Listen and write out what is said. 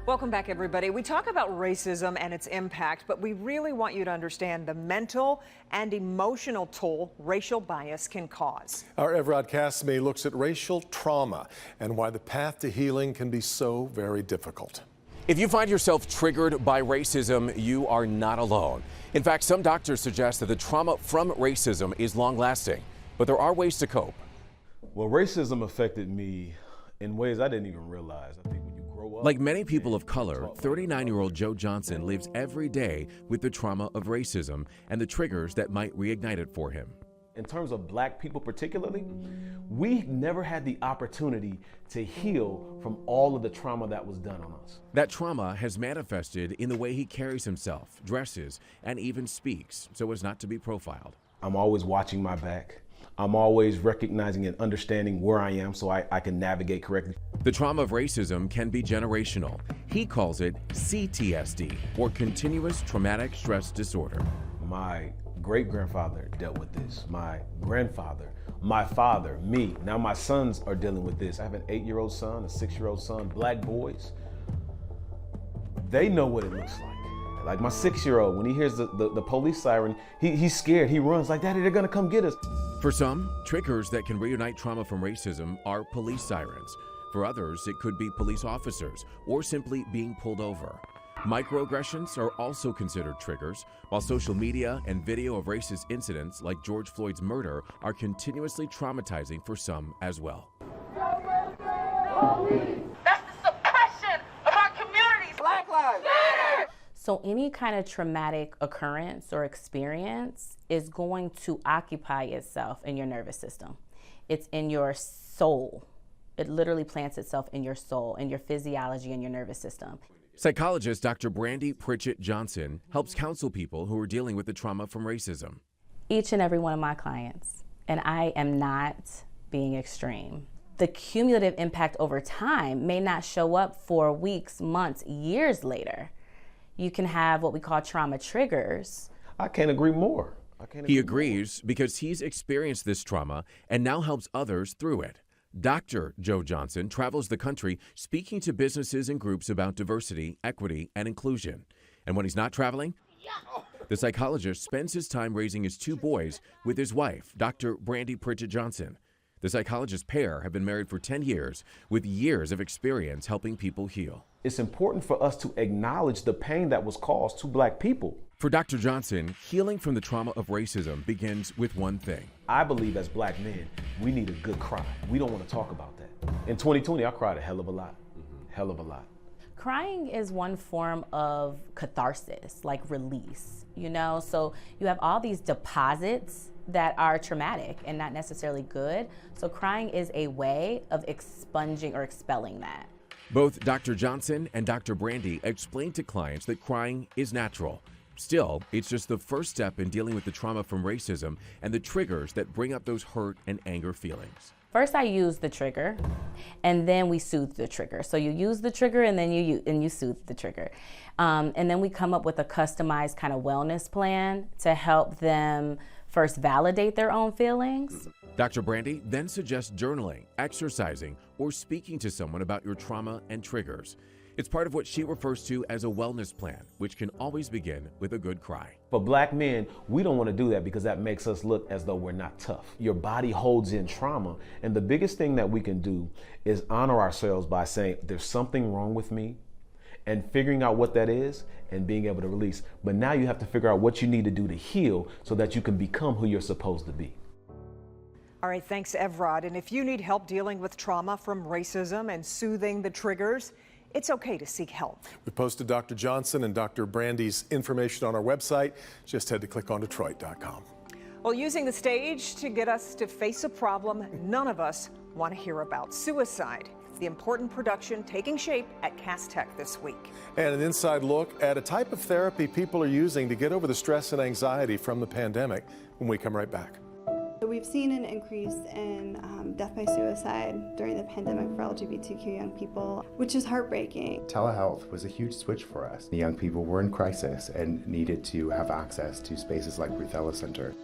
Welcome back, everybody. We talk about racism and its impact, but we really want you to understand the mental and emotional toll racial bias can cause. Our Evrod Cassimy looks at racial trauma and why the path to healing can be so very difficult. If you find yourself triggered by racism, you are not alone. In fact, some doctors suggest that the trauma from racism is long-lasting, but there are ways to cope. Well, racism affected me in ways I didn't even realize. I think when you grow up... Like many people of color, 39-year-old Joe Johnson lives every day with the trauma of racism and the triggers that might reignite it for him. In terms of black people particularly, we never had the opportunity to heal from all of the trauma that was done on us. That trauma has manifested in the way he carries himself, dresses, and even speaks, so as not to be profiled. I'm always watching my back. I'm always recognizing and understanding where I am so I can navigate correctly. The trauma of racism can be generational. He calls it CTSD, or Continuous Traumatic Stress Disorder. My great-grandfather dealt with this, my grandfather, my father, me. Now my sons are dealing with this. I have an 8-year-old son, a 6-year-old son, black boys. They know what it looks like. Like my 6-year-old, when he hears the police siren, he's scared, he runs like, Daddy, they're gonna come get us. For some, triggers that can reunite trauma from racism are police sirens. For others, it could be police officers or simply being pulled over. Microaggressions are also considered triggers, while social media and video of racist incidents like George Floyd's murder are continuously traumatizing for some as well. That's the suppression of our communities. Black Lives Matter! So any kind of traumatic occurrence or experience is going to occupy itself in your nervous system. It's in your soul. It literally plants itself in your soul, in your physiology, and your nervous system. Psychologist Dr. Brandy Pritchett Johnson helps counsel people who are dealing with the trauma from racism. Each and every one of my clients, and I am not being extreme. The cumulative impact over time may not show up for weeks, months, years later. You can have what we call trauma triggers. I can't agree more. He agrees because he's experienced this trauma and now helps others through it. Dr. Joe Johnson travels the country speaking to businesses and groups about diversity, equity, and inclusion. And when he's not traveling, the psychologist spends his time raising his 2 boys with his wife, Dr. Brandy Pritchett Johnson. The psychologist pair have been married for 10 years, with years of experience helping people heal. It's important for us to acknowledge the pain that was caused to black people. For Dr. Johnson, healing from the trauma of racism begins with one thing. I believe as black men, we need a good cry. We don't want to talk about that. In 2020, I cried a hell of a lot, hell of a lot. Crying is one form of catharsis, like release, you know? So you have all these deposits that are traumatic and not necessarily good. So crying is a way of expunging or expelling that. Both Dr. Johnson and Dr. Brandy explain to clients that crying is natural. Still, it's just the first step in dealing with the trauma from racism and the triggers that bring up those hurt and anger feelings. First, I use the trigger, and then we soothe the trigger. So you use the trigger, and then you soothe the trigger. And then we come up with a customized kind of wellness plan to help them first validate their own feelings. Dr. Brandy then suggests journaling, exercising, or speaking to someone about your trauma and triggers. It's part of what she refers to as a wellness plan, which can always begin with a good cry. For black men, we don't want to do that because that makes us look as though we're not tough. Your body holds in trauma, and the biggest thing that we can do is honor ourselves by saying, there's something wrong with me, and figuring out what that is and being able to release. But now you have to figure out what you need to do to heal so that you can become who you're supposed to be. All right, thanks, Evrod. And if you need help dealing with trauma from racism and soothing the triggers, it's okay to seek help. We posted Dr. Johnson and Dr. Brandy's information on our website. Just head to clickondetroit.com. Well, using the stage to get us to face a problem none of us want to hear about: suicide. The important production taking shape at Cass Tech this week. And an inside look at a type of therapy people are using to get over the stress and anxiety from the pandemic when we come right back. We've seen an increase in death by suicide during the pandemic for LGBTQ young people, which is heartbreaking. Telehealth was a huge switch for us. The young people were in crisis and needed to have access to spaces like Ruth Ellis Center.